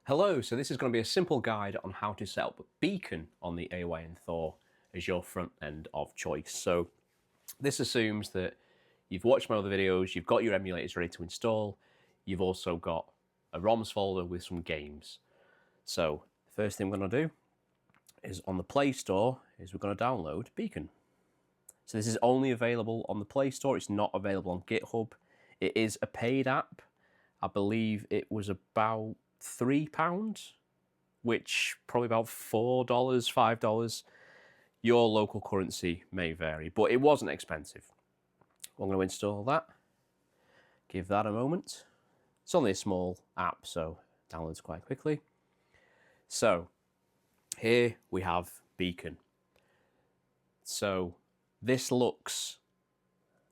Hello, so this is going to be a simple guide on how to set up Beacon on the AYN Thor as your front end of choice. So this assumes that you've watched my other videos, you've got your emulators ready to install, you've also got a ROMs folder with some games. So the first thing we're going to do is on the Play Store is we're going to download Beacon. So this is only available on the Play Store, it's not available on GitHub. It is a paid app. I believe it was about £3, which probably about $4, $5. Your local currency may vary, but it wasn't expensive. I'm going to install that. Give that a moment. It's only a small app, so it downloads quite quickly. So here we have Beacon. So this looks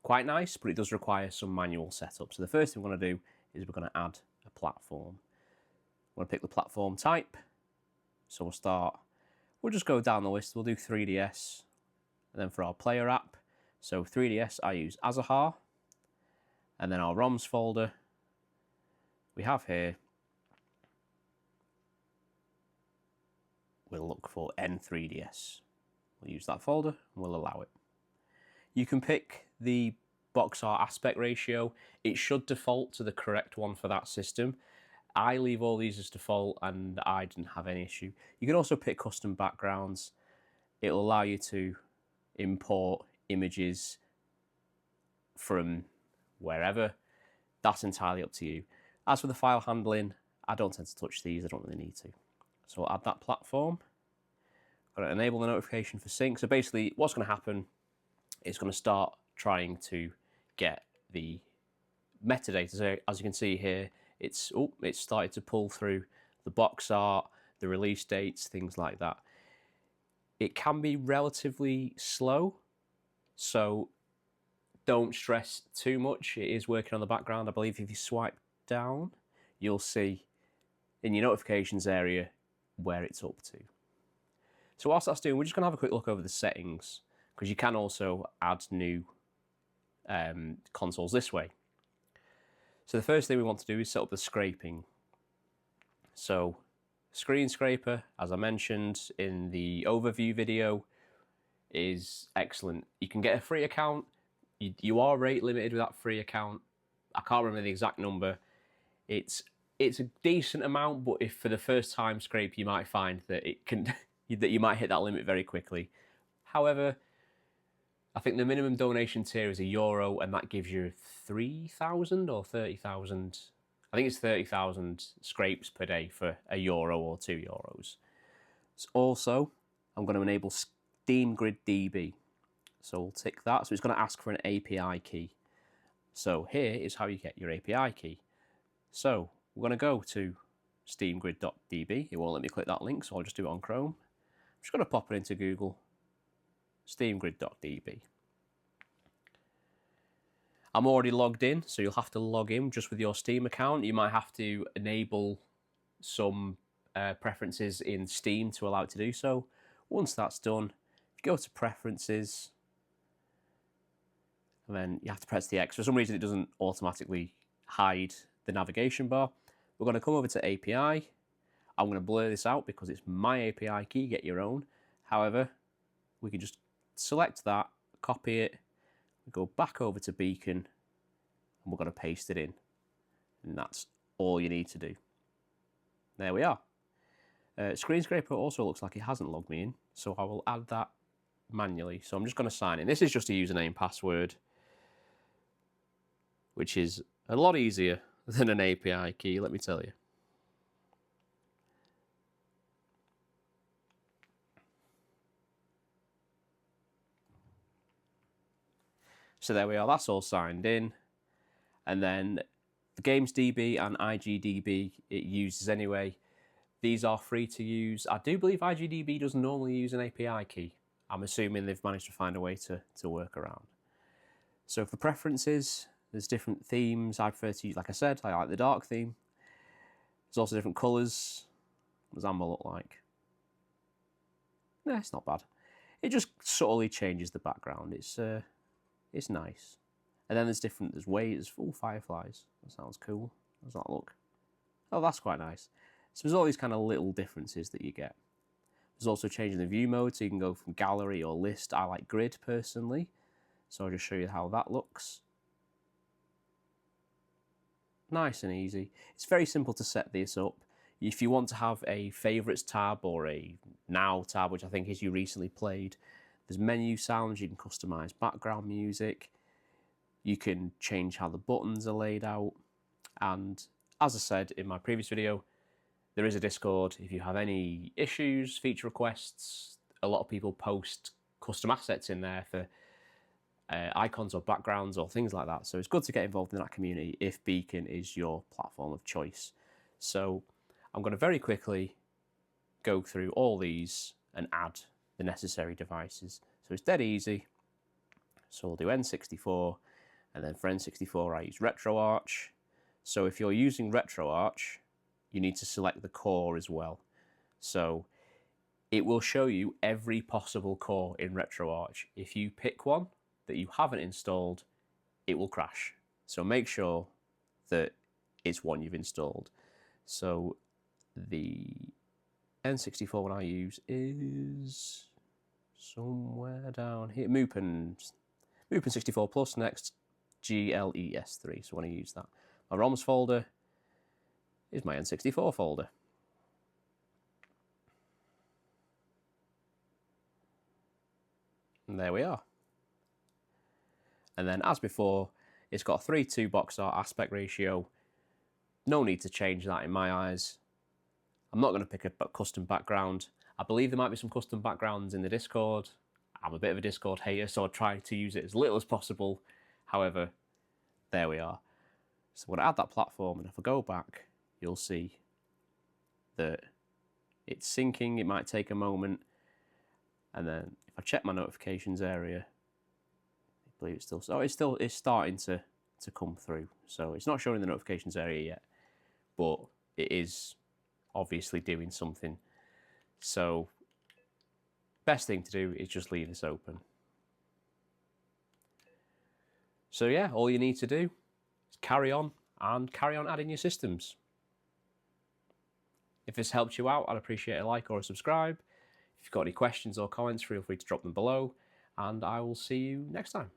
quite nice, but it does require some manual setup. So the first thing we're going to do is we're going to add a platform. I'm going to pick the platform type. So we'll just go down the list. We'll do 3DS. And then for our player app, so 3DS, I use Azahar. And then our ROMs folder, we have here, we'll look for N3DS. We'll use that folder and we'll allow it. You can pick the box art aspect ratio. It should default to the correct one for that system. I leave all these as default and I didn't have any issue. You can also pick custom backgrounds. It'll allow you to import images from wherever. That's entirely up to you. As for the file handling, I don't tend to touch these, I don't really need to. So I'll add that platform. Got to enable the notification for sync. So basically what's going to happen is going to start trying to get the metadata. So as you can see here, it's started to pull through the box art, the release dates, things like that. It can be relatively slow, so don't stress too much. It is working on the background. I believe if you swipe down, you'll see in your notifications area where it's up to. So whilst that's doing, we're just going to have a quick look over the settings, because you can also add new consoles this way. So the first thing we want to do is set up the scraping. So screen scraper, as I mentioned in the overview video, is excellent. You can get a free account. You are rate limited with that free account. I can't remember the exact number. It's a decent amount, but if for the first time scrape, you might find that that you might hit that limit very quickly. However, I think the minimum donation tier is €1, and that gives you 3,000 or 30,000. I think it's 30,000 scrapes per day for €1 or €2. So also, I'm going to enable Steam Grid DB. So we'll tick that. So it's going to ask for an API key. So here is how you get your API key. So we're going to go to steamgrid.db. It won't let me click that link, so I'll just do it on Chrome. I'm just going to pop it into Google. steamgrid.db. I'm already logged in, so you'll have to log in just with your Steam account. You might have to enable some preferences in Steam to allow it to do so. Once that's done, if you go to Preferences, and then you have to press the X. For some reason, it doesn't automatically hide the navigation bar. We're going to come over to API. I'm going to blur this out because it's my API key, get your own. However, we can just select that, copy it, we go back over to Beacon, and we're going to paste it in. And that's all you need to do. There we are. Screen Scraper also looks like it hasn't logged me in, so I will add that manually. So I'm just going to sign in. This is just a username and password, which is a lot easier than an API key, let me tell you. So there we are, that's all signed in. And then the GamesDB and IGDB it uses anyway. These are free to use. I do believe IGDB doesn't normally use an API key. I'm assuming they've managed to find a way to work around. So for preferences, there's different themes. I prefer to use, like I said, I like the dark theme. There's also different colours. What does amber look like? Nah, it's not bad. It just subtly changes the background. It's nice. And then there's waves, full fireflies. That sounds cool. How does that look? Oh, that's quite nice. So there's all these kind of little differences that you get. There's also changing the view mode, so you can go from gallery or list. I like grid personally, so I'll just show you how that looks. Nice and easy. It's very simple to set this up. If you want to have a favorites tab or a now tab, which I think is you recently played, there's menu sounds, you can customize background music, you can change how the buttons are laid out, and as I said in my previous video, there is a Discord. If you have any issues, feature requests, a lot of people post custom assets in there for icons or backgrounds or things like that. So it's good to get involved in that community if Beacon is your platform of choice. So I'm going to very quickly go through all these and add the necessary devices. So it's dead easy. So we'll do N64, and then for N64 I use RetroArch. So if you're using RetroArch, you need to select the core as well. So it will show you every possible core in RetroArch. If you pick one that you haven't installed, it will crash. So make sure that it's one you've installed. So the N64 one I use is somewhere down here. Mupen 64 Plus Next GLES3. So when I use that, my ROMs folder is my N64 folder. And there we are. And then as before, it's got a 3:2 box art aspect ratio. No need to change that in my eyes. I'm not going to pick a custom background. I believe there might be some custom backgrounds in the Discord. I'm a bit of a Discord hater, so I try to use it as little as possible. However, there we are. So I'm going to add that platform, and if I go back, you'll see that it's syncing. It might take a moment. And then if I check my notifications area, I believe it's still, it's starting to come through. So it's not showing the notifications area yet, but it is obviously doing something. So best thing to do is just leave this open. So yeah, all you need to do is carry on adding your systems. If this helped you out, I'd appreciate a like or a subscribe. If you've got any questions or comments, feel free to drop them below, and I will see you next time.